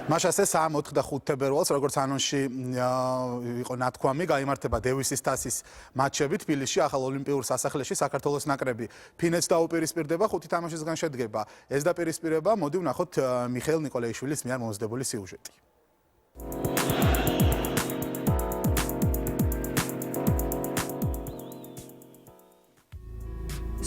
მაშასე 3-4 თებერვალს, როგორც ანონსში იყო ნათქვამი, გაიმართება დევისის თასის მატჩები თბილისში, ახალ ოლიმპიურ სასახლეში საქართველოს ნაკრები ფინეთს დაუპირისპირდება, 5 თამაშისგან შედგება. ეს დაპირისპირება, მოდი ვნახოთ მიხეილ ნიკოლაიშვილის მიერ მომზადებული სიუჟეტი.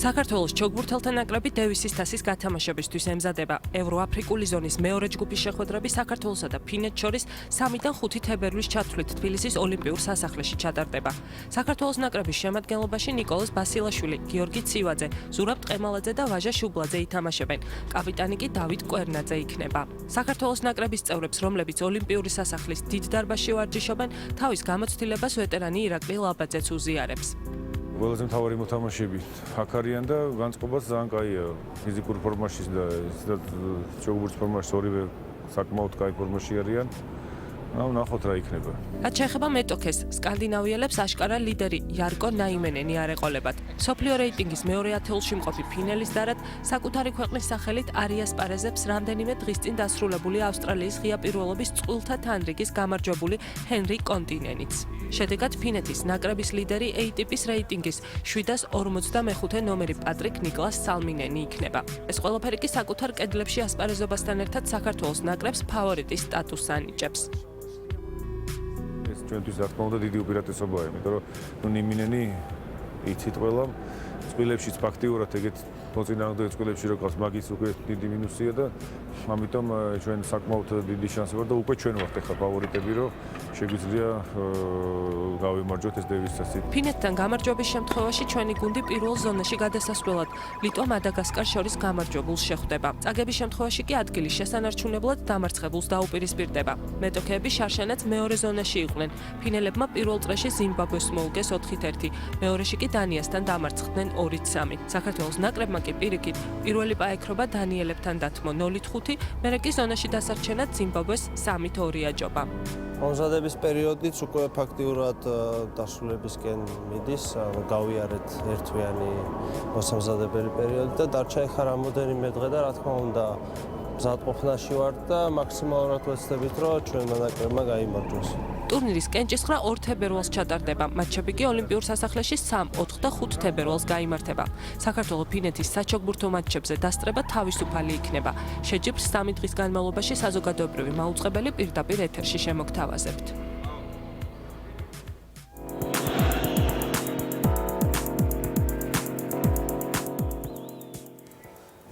საქართველოს ჩოგბურთელთა ნაკრები დევისის თასის გათამაშებისთვის ემზადება. ევროაფრიკული ზონის მეორე ჯგუფის შეხვედრები საქართველოსა და ფინეთს შორის 3-დან 5 თებერვლის ჩათვლით თბილისის ოლიმპიურ სასახლეში ჩატარდება. საქართველოს ნაკრების შემადგენლობაში ნიკოლოზ ბასილაშვილი, გიორგი ცივაძე, ზურაბ ტყემალაძე და ვაჟა შუბლაძე ითამაშებენ. კაპიტანი კი დავით კვერნაძე იქნება. საქართველოს ნაკრების წევრებს, რომლებიც ოლიმპიური სასახლის დიდ დარბაზში ვარჯიშობენ, თავის გამოცდილებას ვეტერანი ირაკლი ლაბაძეც უზიარებს. ყველაზე მთავარი მოთამაშეები აქ არიან და განწყობაც ძალიან კაია. ფიზიკურ ფორმაში და ჩოგბურთის ფორმაში ორივე საკმაოდ კაი ფორმაში არიან. ნახოთ რა იქნება. რაც შეეხება მეტოქეს, სკანდინავიელებს აშკარა ლიდერი იარკო ნაიმენენი არ ეყოლებათ. სოფლიო რეიტინგის მეორე ათეულში მყოფი ფინელის დარად საკუთარი ქვეყნის სახელით არ იასპარეზებს რამდენიმე დღის წინ დასრულებული ავსტრალიის ღია პირველობის წყვილთა თანრიგის გამარჯვებული ჰენრი კონტინენიც. შედეგად ფინეთის ნაკრების ლიდერი ATP-ის რეიტინგის 745 ნომერი პატრიკ ნიკლას სალმინენი იქნება. ეს ყველაფერი კი საკუთარ კედლებში ასპარეზობასთან ერთად საქართველოს ნაკრებს ფავორიტის სტატუსს ანიჭებს. ჩვენთვის რა თქმა უნდა დიდი უპირატესობაა, იმიტომ რომ ნიმინენი იცით ყველა წყვილებშიც ფაქტიურად ეგეთ მოწინააღმდეგე წყვილებში რო ყავს, მაგის უკვე დიდი მინუსია და ამიტომ ჩვენ საკმაოდ დიდი შანსი ვარ და უკვე ჩვენ ვართ ახლა ფავორიტები, რომ შეგვიძლია გავიმარჯვოთ ეს დევისის თასი. ფინეთთან გამარჯვების შემთხვევაში ჩვენი გუნდი პირველ ზონაში გადასასვლელად ლიტვა მადაგასკარს შორის გამარჯვებულს შეხვდება. წაგების შემთხვევაში კი ადგილის შესანარჩუნებლად დამარცხებულს დაუპირისპირდება. მეტოქეები შარშანაც მეორე ზონაში იყვნენ. ფინელებმა პირველ წრეში ზიმბაბვეს მოუგეს 4-1, მეორეში კი დანიასთან დამარცხდნენ 2-3. საქართველოს ნაკრებმა კი პირიქით პირველი პაექრობა დანიელებთან დათმო 0-5, მერე კი ზონაში დასარჩენად ზიმბაბვეს 3-2 აჯობა. მომზადების პერიოდიც უკვე ფაქტიურად დასრულებისკენ მიდის, გავიარეთ ერთვიანი მოსამზადებელი პერიოდი და დარჩა ეხლა რამოდენიმე დღე და რა თქმა უნდა მზადყოფნაში ვართ და მაქსიმალურად ვეცდებით, რომ ჩვენმა ნაკრებმა გაიმარჯვოს. ტურნირის კენჭისყრა 2 თებერვალს ჩატარდება. მატჩები კი ოლიმპიურ სასახლეში 3, 4 და 5 თებერვალს გაიმართება. საქართველოს ფინეთის საჩოგბურთო მატჩებზე დასწრება თავისუფალი იქნება. შეჯიბრს 3 დღის განმავლობაში საზოგადოებრივი მაუწყებელი პირდაპირ ეთერში შემოგთავაზებთ.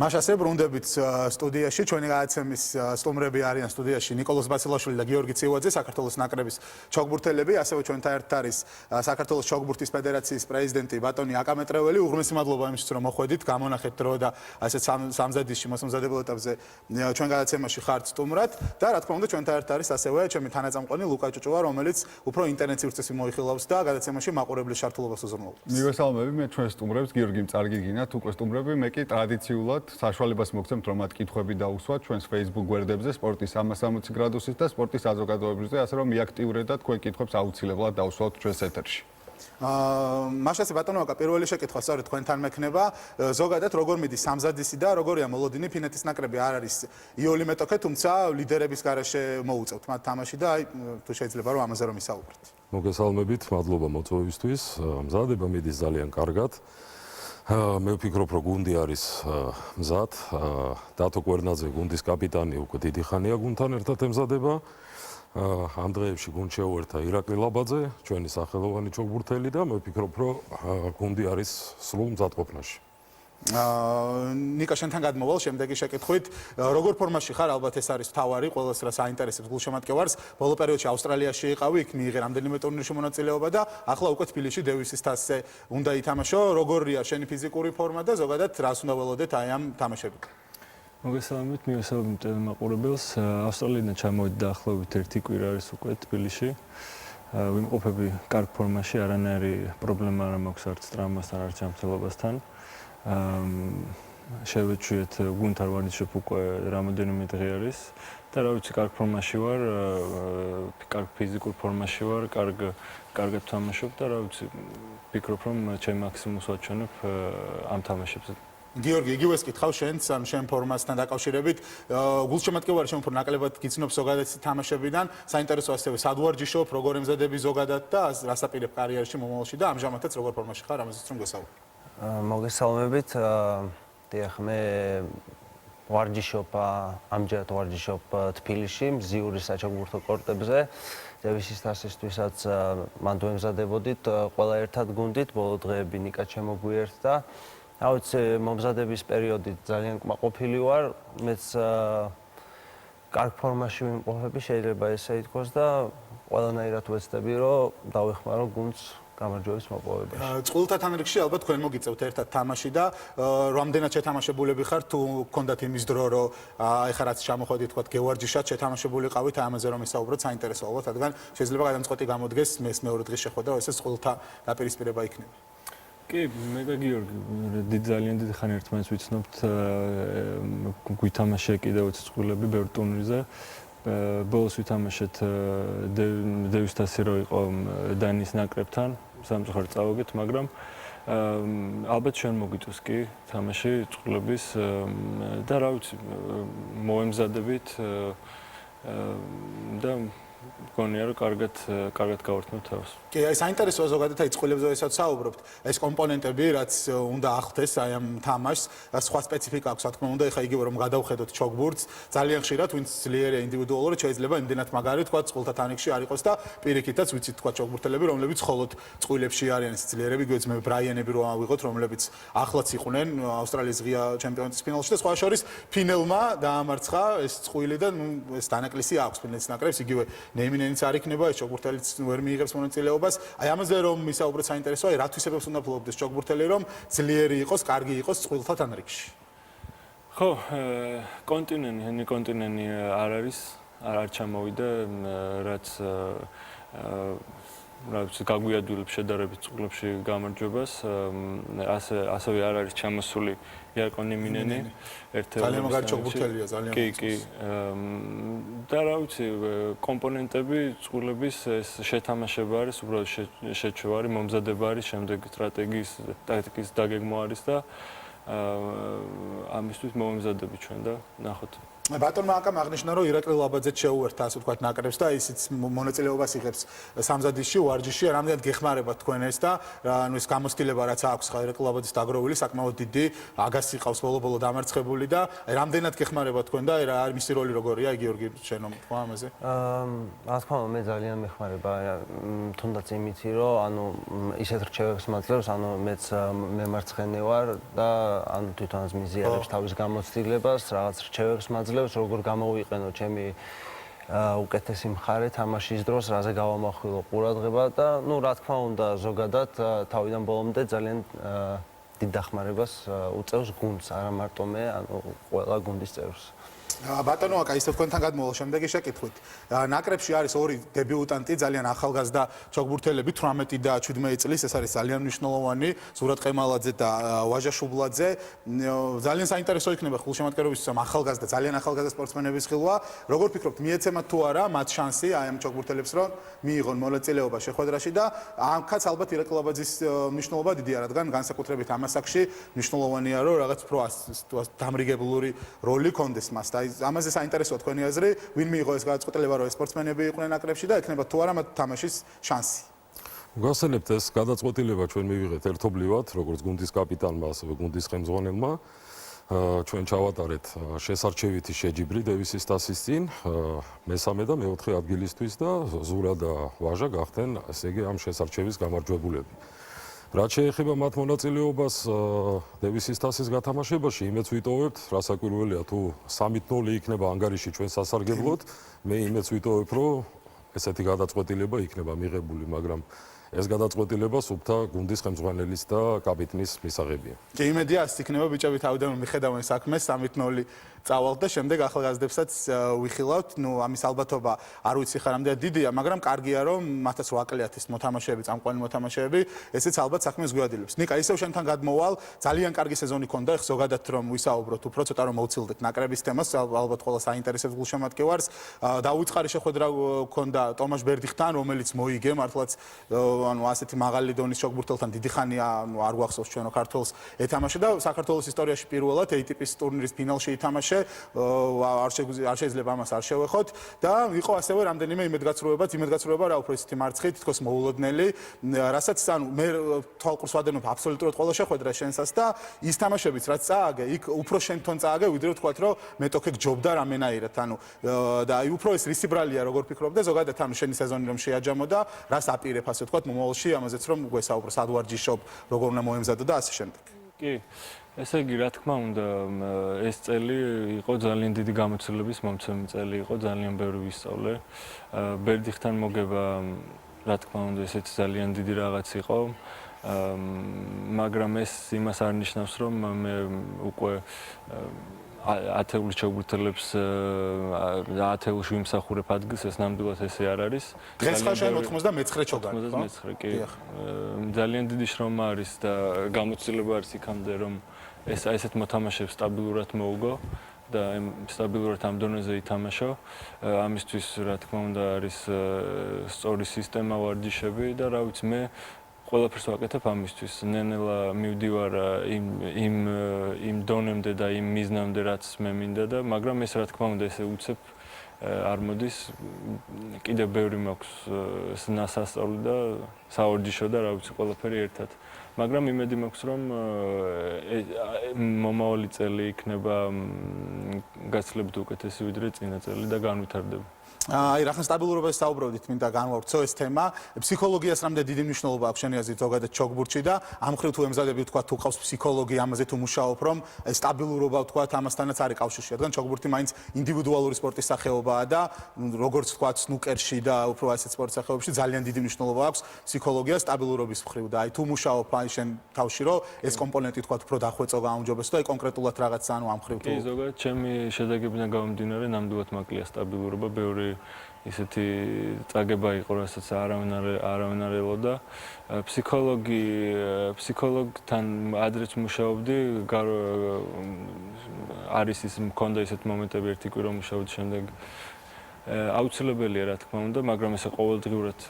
მაშასე ბრუნდებით სტუდიაში, ჩვენი გადაცემის სტუმრები არიან სტუდიაში ნიკოლოზ ბასილაშვილი და გიორგი ცივაძე, საქართველოს ნაკრების ჩოგბურთელები, ასევე ჩვენთან ერთად არის საქართველოს ჩოგბურთის ფედერაციის პრეზიდენტი ბატონი აკამეტრეველი. უღრმესი მადლობა იმისთვის, რომ მოხვედით, გამონახეთ დრო და ასეთ სამზადისში მოსამზადებელ ეტაპზე ჩვენ გადაცემაში ხართ სტუმრად და რა თქმა უნდა ჩვენთან ერთად არის ასევე ჩემი თანაწამყვანი ლუკა ჭუჭუვა, რომელიც უფრო ინტერნეტის წესი მოიხილავს და გადაცემაში მაყურებლის შართულობას უზრუნველყოფს. მივესალმები მე ჩვენ სტუმრებს, გიორგიმ წარგიგინათ, უკვე სტუმრები, მე კი ტრადიციულად საშუალებას მოგცემთ, რომ მათ კითხვები დაუსვათ ჩვენს Facebook გვერდებზე სპორტის 360 გრადუსით და სპორტის საზოგადოებრივზე, ასე რომ მიაქტიურებდეთ თქვენ კითხვებს აუცილებლად დაუსვათ ჩვენს ეთერში. მაშასე ბატონო, პირველი შეკითხვა სწორედ თქვენთან მექნება. ზოგადად როგორ მიდის სამზადისი და როგორია მოლოდინი? ფინეთის ნაკრები არ არის იოლი მეტოქე, თუმცა ლიდერების გარეშე მოუწევთ მათ თამაში და აი თუ შეიძლება რომ ამაზე რომ ისაუბრეთ. მოგესალმებით, მადლობა მოწვევისთვის. მზადება მიდის ძალიან კარგად. მე ვფიქრობ, რომ გუნდი არის მზად. დათო კვერნაძე გუნდის კაპიტანი უკვე დიდი ხანია გუნდთან ერთად ემზადება. ამ დღეებში გუნდ შეუერთა ირაკლი ლაბაძე, ჩვენი სახელოვანი ჩოგბურთელი და მე ვფიქრობ, რომ გუნდი არის სრულ მზადყოფნაში. ნიკა შენთან გადმოვალ შემდეგი შეკითხვით, როგორ ფორმაში ხარ? ალბათ ეს არის თავარი, ყველას რა საინტერესებს გულშემატკივარს. ბოლო პერიოდში ავსტრალიაში იყავი, იქ მიიღე რამდენიმე ტურნირში მონაწილეობა და ახლა უკვე თბილისში დევისის თასზე უნდა ითამაშო. როგორია შენი ფიზიკური ფორმა და ზოგადად რას უნდა ველოდეთ აი ამ თამაშებით? მოგესალმებით, მივესალმებით ტელემაყურებელს. ავსტრალიიდან ჩამოვედი დაახლოებით 1 კვირა არის უკვე თბილისში. ვიმყოფები კარგ ფორმაში, არანაირი პრობლემა არ მაქვს არც ტრამვასთან, არც ჯანმრთელობასთან. შევეჩვიეთ გუნდთან ვარჯიშობ უკვე რამოდენიმე დღე არის და რა ვიცი, კარგ ფორმაში ვარ, კარგ ფიზიკურ ფორმაში ვარ, კარგად ვთამაშობ და რა ვიცი, ვფიქრობ, რომ ჩემ მაქსიმუმს ვაჩვენებ ამ თამაშებზე. გიორგი, იგივეს კითხავ შენც, ან შენ ფორმასთან დაკავშირებით, გულშემატკივარი შენ უფრო ნაკლებად გიცნობ ზოგადად თამაშებიდან, საინტერესო ასევე სად ვარჯიშობ, როგორ ემზადები ზოგადად და რას აპირებ კარიერაში მომავალში და ამჟამადაც როგორ ფორმაში ხარ, ამაზეც რომ გესაუბრებ. მოგესალმებით. დიახ, მე ვარჯიშობ, ამჯერად ვარჯიშობ თბილისში, მზიური საჩოგბურთო კორტებზე. დევისის თასისთვისაც მანდ ვემზადებოდით, ყველა ერთად გუნდით, ბოლო დღეები ნიკა შემოგვიერთდა. აუცი მომზადების პერიოდი ძალიან კმაყოფილი ვარ, მეც კარგ ფორმაში ვიმყოფები, შეიძლება ესე ითქვას და ყველანაირად ვეცდები, რომ დავეხმარო გუნდს გამარჯვების მოპოვებაში. წყვილთან რიგში ალბათ თქვენ მოგიწევთ ერთად თამაში და რამდენად შეთამაშებულები ხართ, თუ გქონდათ იმის დრო, რომ ეხლა რაც ჩამოხვედით, თქვათ, გევარჯიშათ, შეთამაშებული ყავით, ამაზე რომ ისაუბროთ, საინტერესო ალბათ, რადგან შეიძლება გადამწყვეტი გამოდგეს მეს მეორე დღის შეხვედრა, ესე წყვილთა დაპირისპირება იქნება. კი, მე და გიორგი ძალიან დიდი ხანი ერთმანეთს ვიცნობთ, გვითამაშე კიდევ 20 წყვილები ბევრ ტურნირზე. ბოლოს ვითამაშეთ დევის თასი რო იყო დანიის ნაკრებთან, სამწუხაროდ წავაგეთ, მაგრამ ალბათ ჩვენ მოგვიწევს კი თამაში წყვილების და რა ვიცი, მოემზადებით და გონია რომ კარგად გავართმევ თავს. კი, აი საინტერესოა ზოგადად აი წყვილებზე ესაც საუბრობთ. ეს კომპონენტები, რაც უნდა ახდეს აი ამ თამაშს, სხვა სპეციფიკა აქვს, რა თქმა უნდა, ეხა იგივე რომ გადავხედოთ ჩოგბურთს, ძალიან ხშირად ვინც ძლიერია ინდივიდუალურად შეიძლება იმდენად მაგარი თქვა წყვილთა თანრიგში არ იყოს და პირიქითაც ვიცით თქვა ჩოგბურთელები, რომლებიც მხოლოდ წყვილებში არიან ძლიერები, გვეც მე ბრაიანები რო ავიღოთ, რომლებიც ახლაც იყვნენ ავსტრალიის ღია ჩემპიონატის ფინალში და სხვა შორის ფინელმა დაამარცხა ეს წყვილი და ეს დანაკლისი აქვს ფინალის ნაკრებს, იგივე ნეიმინენიც არ იქნება, ეს ჩოგბურთელიც ვერ მიიღებს მონაწილეობას. აი ამაზე რომ მისაუბროთ საინტერესოა, რა თვისებებს უნდა ფლობდეს ჩოგბურთელი, რომ ძლიერი იყოს, კარგი იყოს წყვილთა თანრიგში. ხო, კონტინენტი არ არის, არ ჩამოვიდა, რაც რა ვიცი, გაგვიადვილებს შედარებით წყვილებში გამარჯვებას, ასევე არ არის ჩამოსული იარკო ნეიმინენი, ერთ-ერთი ძალიან მაგარი ჩოგბურთელია, ძალიან. კი. და რა ვიცი, კომპონენტები წყვილების ეს შეთამაშება არის, უბრალოდ შეჩვევა არის, მომზადება არის, შემდეგ სტრატეგიის ტაქტიკის დაგეგმვა არის და ამისთვის მომზადები ჩვენ და ნახოთ. ბატონმა აკამ აღნიშნა, რომ ირაკლი ლაბაძეც შეუერთდა, ასე ვთქვათ, ნაკრებს და ისიც მონაწილეობას იღებს სამზადისში, ვარჯიშში, რამდენად გეხმარება თქვენ ეს და ანუ ეს გამოცდილება რაც აქვს ხა ირაკლი ლაბაძის დაგროვილი, საკმაოდ დიდი, აგასი ყავს ბოლო-ბოლო დამარცხებული და რამდენად გეხმარება თქვენ და რა არის მისი როლი როგორია, გიორგი, შენ რომ თქვა ამაზე? რა თქმა უნდა, მე ძალიან მეხმარება, თუნდაც იმითი, რომ ანუ ისეთ რჩევებს მაძლევს, ანუ მეც მემარცხენე ვარ და ანუ თვითონაც მიზიარებს თავის გამოცდილებას, რაღაც რჩევებს მაძლევს, როგორ გამოვიყენო ჩემი უკეთესი მხარე თამაშის დროს, რაზე გავამახვილო ყურადღება და ნუ რა თქმა უნდა, ზოგადად თავიდან ბოლომდე ძალიან დიდ დახმარებას უწევს გუნდს, არა მარტო მე, ანუ ყველა გუნდის წევრს. ბატონო აკა ისე თქვენთან გადმოვალ შემდეგი შეკითხვით. ნაკრებში არის ორი დებიუტანტი, ძალიან ახალგაზრდა ჩოგბურთელები, 18 და 17 წლის, ეს არის ძალიან მნიშვნელოვანი, ზურატ ყემალაძე და ვაჟა შუბლაძე. ძალიან საინტერესო იქნება გულშემატკივრობის ახალგაზრდა, ძალიან ახალგაზრდა სპორტსმენების ხილვა. როგორ ფიქრობთ, მიეცემათ თუ არა მათ შანსი აი ამ ჩოგბურთელებს, რომ მიიღონ მონაწილეობა შეხვედრაში და ამქაც ალბათ ირაკლი ლაბაძის მნიშვნელობა დიდია, რადგან განსაკუთრებით ამ ასაკში მნიშვნელოვანია, რომ რაღაც უფრო დამრიგებლური როლი კონდეს მას. ამაზე საინტერესოა თქვენი აზრი, ვინ მიიღო ეს გადაწყვეტილება, რომ სპორტსმენები იყვნენ ნაკრებში და ექნება თუ არა მათ თამაშის შანსი. გასცემთ ეს გადაწყვეტილება ჩვენ მივიღეთ ერთობლივად, როგორც გუნდის კაპიტანმა, ასევე გუნდის ხელმძღვანელმა. ჩვენ ჩავატარეთ შესარჩევითი შეჯიბრი დევისის თასის წინ, მესამე და მეოთხე ადგილისთვის და ზურა და ვაჟა გახდნენ, ესე იგი, ამ შესარჩევის გამარჯვებულები. რაც შეეხება მათ მონაწილეობას დევისის თასის გათამაშებაში, იმეც ვიტოვებთ, რასაკვირველია თუ 3-0 იქნება ანგარიში ჩვენ სასარგებლოდ, მე იმეც ვიტოვებ, რომ ესეთი გადაწყვეტილება იქნება მიღებული, მაგრამ ეს გადაწყვეტილება სუფთა გუნდის ხელმძღვანელის და კაპიტნის მისაღებია. კი, იმედია, ის იქნება ბიჭები თავიდან მიხედავენ საქმეს 3-0 წავალთ და შემდეგ ახალგაზრდებსაც ვიხილავთ. ნუ ამის ალბათობა არ ვიცი ხარ ამდენად დიდია, მაგრამ კარგია რომ 1008 კლიათის მოთამაშეები, წამყვანი მოთამაშეები, ესეც ალბათ საქმეს გვიადილებს. ნიკა, ისევ შენთან გადმოვალ, ძალიან კარგი სეზონი ქონდა, ეხ ზოგადად რომ ვისაუბროთ, უფრო ცოტა რომ მოვცილდეთ ნაკრების თემას, ალბათ ყველა საინტერესებს გულშემატკივარს. დაუწყარი შეხვედრა ქონდა ტომაშ ბერდიხთან, რომელიც მოიგე მართლაც ანუ ასეთი მაღალი დონის ჩოგბურთელთან დიდი ხანია, ანუ არ გვახსოვს ჩვენო ქართველს ეთამაშა და საქართველოს ისტორიაში პირველად ATP-ის ტურნირის ფინალში ითამაშე, არ შეიძლება ამას არ შევეხოთ და იყო ასევე რამდენიმე იმედგაცრუება რა უფრო ისეთი მარცხით, თითქოს მოულოდნელი, რასაც ანუ მე თვალყურს ვადენობ აბსოლუტურად ყველა შეხვედრა შენსას და ის თამაშებიც რაც წააგე, იქ უფრო შენ თვითონ წააგე, ვიდრე ვთქვათ რომ მეტოქე გჯობდა რამენაირად, ანუ და აი უფრო ეს რისი ბრალია როგორ ფიქრობ და ზოგადად ანუ შენი სეზონი რომ შეაჯამო და რას აპირებ ასე ვთქვათ მომავალში ამაზეც რომ გვესაუბრო სად ვარჯიშობ, როგორ უნდა მოემზადო და ასე შემდეგ. კი, ესე იგი, რა თქმა უნდა, ეს წელი იყო ძალიან დიდი გამოცდილების მომცემი წელი იყო, ძალიან ბევრი ვისწავლე. ბერდიხთან მოგება, რა თქმა უნდა, ესეც ძალიან დიდი რაღაც იყო. მაგრამ ეს იმას არ ნიშნავს, რომ მე უკვე ათეულის ჩოგბურთელებს ათეულში ვიმსახურებ ადგილს, ეს ნამდვილად ესე არ არის. დღეს ხარ შენ 99 ჩოგარი, ხო? 99, კი. ძალიან დიდი შრომა არის და გამოცდილება არის იქამდე, რომ ესეთ მოთამაშეებს სტაბილურად მოუგო და სტაბილურად ამ დონეზე ითამაშო. ამისთვის, რა თქმა უნდა, არის სწორი სისტემა, ვარჯიშები და რა ვიცი მე ყველაფერს ვაკეთებ ამისთვის. ნენელა მივდივარ იმ დონემდე და იმ მიზნამდე, რაც მე მინდა და მაგრამ ეს რა თქმა უნდა ესე უცებ არ მოდის. კიდევ ბევრი მაქვს სასწავლო და საორჯიშო და რა ვიცი ყველაფერი ერთად. მაგრამ იმედი მაქვს რომ მომავალი წელი იქნება გაცილებით უკეთესი ვიდრე წინა წელი და განვითარდება. აი რახან სტაბილურობას საუბრობდით, მინდა განვავრცო ეს თემა. ფსიქოლოგიას რამდენი დიდი მნიშვნელობა აქვს შენი აზრით ზოგადად ჩოგბურთში და ამ ხრივ თუ ემზადები ვთქვათ თუ ყავს ფსიქოლოგი, ამაზე თუ მუშაობ, რომ ეს სტაბილურობა ვთქვათ ამასთანაც არის კავშირში, რადგან ჩოგბურთი მაინც ინდივიდუალური სპორტის სახეობაა და როგორც ვთქვათ სნუკერში და უფრო ასეთ სპორტ სახეობებში ძალიან დიდი მნიშვნელობა აქვს ფსიქოლოგიას სტაბილურობის მხრივ და აი თუ მუშაობ აი შენ თავში რომ ეს კომპონენტი ვთქვათ უფრო დახვეწო გაუმჯობესო და აი კონკრეტულად რაღაც ანუ ამ ხრივ თუ კი ზოგადად ჩემი შედეგებიდან გამომდინარე ნამდვილად მაკლია სტაბილურობა, ბევრი ისეთი წაგება იყო, რასაც არავინ არ ელოდა. ფსიქოლოგთან ადრეც მუშაობდი, არის ის მქონდა ისეთ მომენტები ერთი კვირა მუშაობდი შემდეგ აუცილებელია რა თქმა უნდა, მაგრამ ესე ყოველდღიურად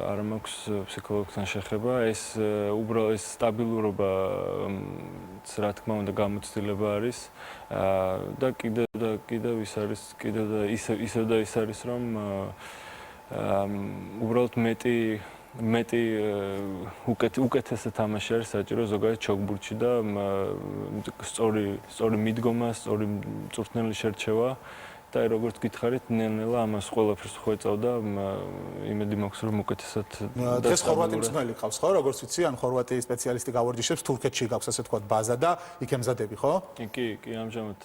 არ მაქვს ფსიქოლოგთან შეხება. ეს უბრალოდ ეს სტაბილურობა რა თქმა უნდა გამოცდილება არის და კიდევ ის არის, კიდევ და ის არის რომ უბრალოდ მეტი უკეთესი თამაში არის საჭირო ზოგადად ჩოგბურთში და სწორი მიდგომა, სწორი მწვრთნელი შერჩევა. და როგორც გითხარით, ნელ-ნელა ამას ყველაფერს ხვეწავდა, იმედი მაქვს რომ უკეთესად დღეს ხორვატი მწვრთნელი ყავს, ხო? როგორც ვიცი, ან ხორვატიის სპეციალისტი გავარჯიშებს თურქეთში გაქვს ასე ვთქვათ ბაზა და იქ ემზადები, ხო? კი, ამჟამად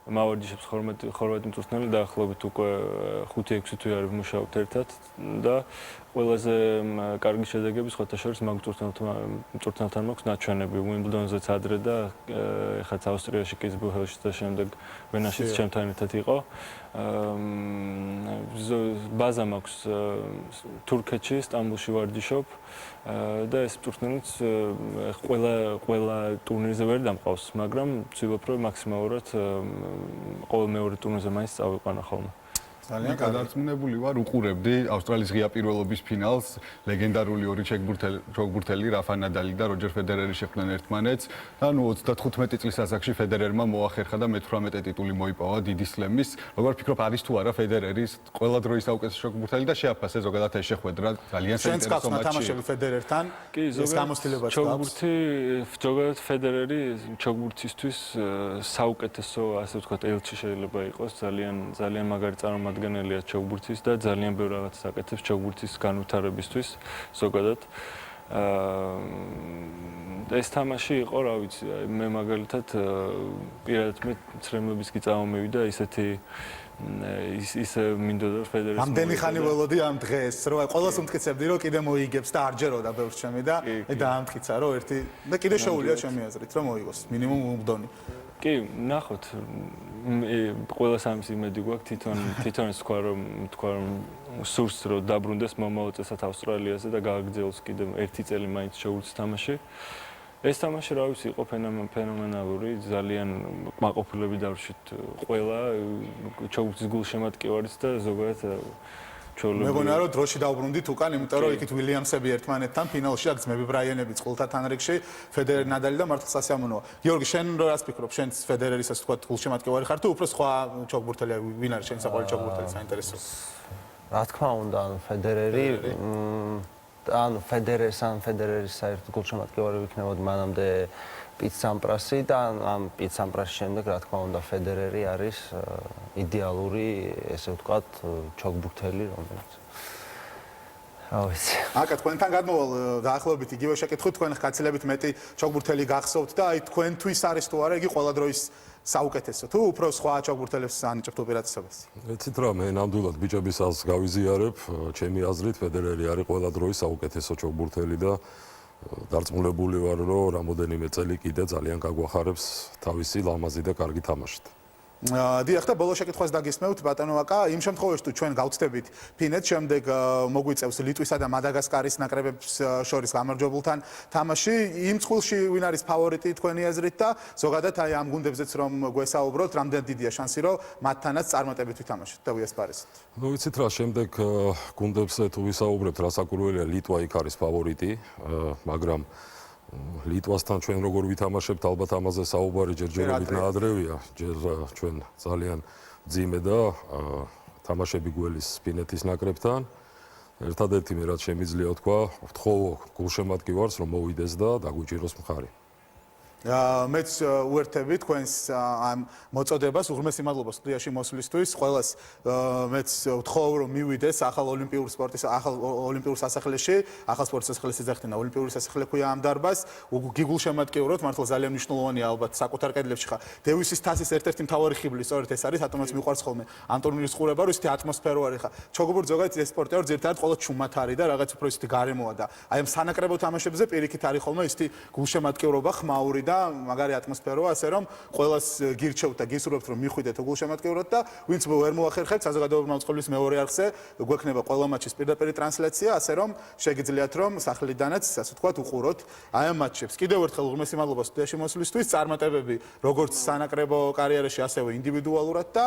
მავარჯიშებს ხორვატი მწვრთნელი დაახლოებით უკვე 5-6 თვე არის ვმუშაობთ ერთად და ყველაზე კარგი შედეგები სხვათა შორის მაგ მწვრთნელთან მაქვს ნაჩვენები უიმბლდონზეც ადრე და ეხაც ავსტრიაში კიცბუჰელში და შემდეგ ვენაშიც ჩემთან ერთად იყო. ბაზა მაქვს თურქეთში, სტამბულში ვარჯიშობ და ეს მწვრთნელიც ყველა ტურნირზე ვერ დამყავს, მაგრამ ვცდილობ რომ მაქსიმალურად ყოველ მეორე ტურნირზე მაინც წავიყვანა ხოლმე. ძალიან გადარწმუნებული ვარ, უყურებდი ავსტრალიის ღია პირველობის ფინალს, ლეგენდარული ორი ჩოგბურთელი რაფა ნადალი და როჯერ ფედერერი შეხვდნენ ერთმანეთს. და ნუ 35 წლის ასაკში ფედერერმა მოახერხა და მე-18 ტიტული მოიპოვა დიდი სლემის. როგორ ფიქრობ, არის თუ არა ფედერერის ყველა დროის საუკეთესო ჩოგბურთელი და შეაფასე ზოგადად ეს შეხვედრა ძალიან საინტერესო მატჩი. თამაშები ფედერერთან ეს გამოცდილებაც აქვს. ჩოგბურთი ზოგადად ფედერერი ჩოგბურთისთვის საუკეთესო, ასე ვთქვათ, ელჩი შეიძლება იყოს, ძალიან მაგარი წარმომადგენელია ჩოგბურთის და ძალიან ბევრ რაღაცას აკეთებს ჩოგბურთის განვითარებისთვის ზოგადად. ეს თამაში იყო, რა ვიცი, მე მაგალითად პირადად მე ცრემლების კი წამომივიდა ისეთი ისე მინდოდა ფედერაციის. ამდენი ხანი ველოდი ამ დღეს, რომ ყოველს უმტკიცებდი, რომ კიდე მოიგებს და არ ჯეროდა ბევრს ჩემი და დაამტკიცა, რომ ერთი და კიდე შეუულია ჩემი აზრით, რომ მოიგოს მინიმუმ უმბდონი. კი, ნახოთ. ყველა სამის იმედი გვაქვს თვითონ თქვა რომ სურს რომ დაბრუნდეს მომავალ წელს ავსტრალიაზე და გააგრძელოს კიდევ ერთი წელი მაინც შეუძლს თამაში. ეს თამაში რა ვიცი იყო ფენომენალური, ძალიან კმაყოფილები დავრჩით ყველა ჩოგბურთის გულშემატკივარიც და ზოგადად მეგონა რომ დროში დაუბრუნდით უკან, იმიტომ რომ იქით ვილიამსები ერთმანეთთან ფინალში აქ ძმები ბრაიანები წყულთა თანრიგში, ფედერერი ნადალი და მართლა სასიამოვნოა. გიორგი, შენ რას ფიქრობ? შენც ფედერერის ასე ვთქვათ გულშემატკივარი ხარ თუ უფრო სხვა ჩოგბურთელია? ვინ არის შენი საყვარელი ჩოგბურთელი საინტერესო? რა თქმა უნდა, ფედერერი ფედერერის საერთოდ გულშემატკივარი ვიქნებოდი მანამდე პიტ სამპრასი და ამ პიტ სამპრასის შემდეგ რა თქმა უნდა ფედერერი არის იდეალური, ესე ვთქვათ, ჩოგბურთელი, რომელიც აკა თქვენთან გადმოვალ დაახლოებით იგივე შეკითხვა, თქვენ ხაცილებით მეტი ჩოგბურთელი გახსოვთ და აი თქვენთვის არის თუ არა იგი ყველა დროის საუკეთესო თუ უფრო სხვა ჩოგბურთელებს ანიჭებთ უპირატესობას? ეცით რა, მე ნამდვილად ბიჭების აზრს გავიზიარებ, ჩემი აზრით ფედერერი არის ყველა დროის საუკეთესო ჩოგბურთელი და დარწმუნებული ვარ, რომ რამოდენიმე წელი კიდე ძალიან გაგვახარებს თავისი ლამაზი და კარგი თამაშით. დიახ და ბოლო შეკითხვას დაგისმევთ ბატონო აკა, იმ შემთხვევაში თუ ჩვენ გავწდებით ფინეთს, შემდეგ მოგვიწევს ლიტვისა და მადაგასკარის ნაკრებებს შორის გამარჯვებულთან თამაში, იმ წყვილში ვინ არის ფავორიტი თქვენი აზრით და ზოგადად აი ამ გუნდებზეც რომ გვესაუბროთ, რამდენი დიდია შანსი რომ მათთანაც წარმატებით ვითამაშოთ და ვიასპარეზოთ? ნუ ვიცით რა, შემდეგ გუნდებზე თუ ვისაუბრებთ, რასაკვირველია, ლიტვა იქ არის ფავორიტი, მაგრამ ლიტვასთან ჩვენ როგორ ვითამაშებთ, ალბათ ამაზე საუბარი ჯერჯერობით ნაადრევია, ჯერ ჩვენ ძალიან ძიმე და თამაშები გველის ფინეთის ნაკრებთან. ერთადერთი მე რაც შემიძლია ვთქვა, ვთხოვო გულშემატკივარს რომ მოვიდეს და დაგვიჭიროს მხარი. მეც უერთები თქვენს ამ მოწოდებას, უღრმესი მადლობა სტუდიაში მოსვლისთვის. ყველას მეც ვთხოვ რომ მივიდეს ახალ ოლიმპიურ სასახლეში, ახალ სპორტის სასახლეში ძახტენა ოლიმპიური სასახლე ქვია ამ დარბაზს. გიგულშემატკივროთ, მართლა ძალიან მნიშვნელოვანია ალბათ საკუთარ კედლებში ხა. დევისის თასის ერთ-ერთი მთავარი ხიბლი სწორედ ეს არის, რატომაც მიყვარს ხოლმე ამ ტურნირის ყურება, რომ ისეთი ატმოსფერო არის ხა. ჩოგბურთი ზოგადად ეს სპორტია, რომ ძირითადად ყოველ ჩუმად არის და რაღაც უფრო ისეთი გარემოა და აი ამ სანაკრებო თამაშებზე პირიქით არის ხოლმე ისეთი გულშემატკივრობა, ხმაური და მაგარი ატმოსფეროა, ასე რომ ყველას გირჩევთ და გისურვებთ რომ მიხვიდეთ გულშემატკივროთ და ვინც ვერ მოახერხებთ საზოგადოებრივი მაუწყებლის მეორე არხზე გვექნება ყველა მატჩის პირდაპირ ტრანსლაცია, ასე რომ შეგიძლიათ რომ სახლიდანაც ასე ვთქვათ უყუროთ აი ამ მატჩებს. კიდევ ერთხელ უღრმესი მადლობა სტუდიაში მოსვლისთვის, წარმატებები როგორც სანაკრებო კარიერაში, ასევე ინდივიდუალურად და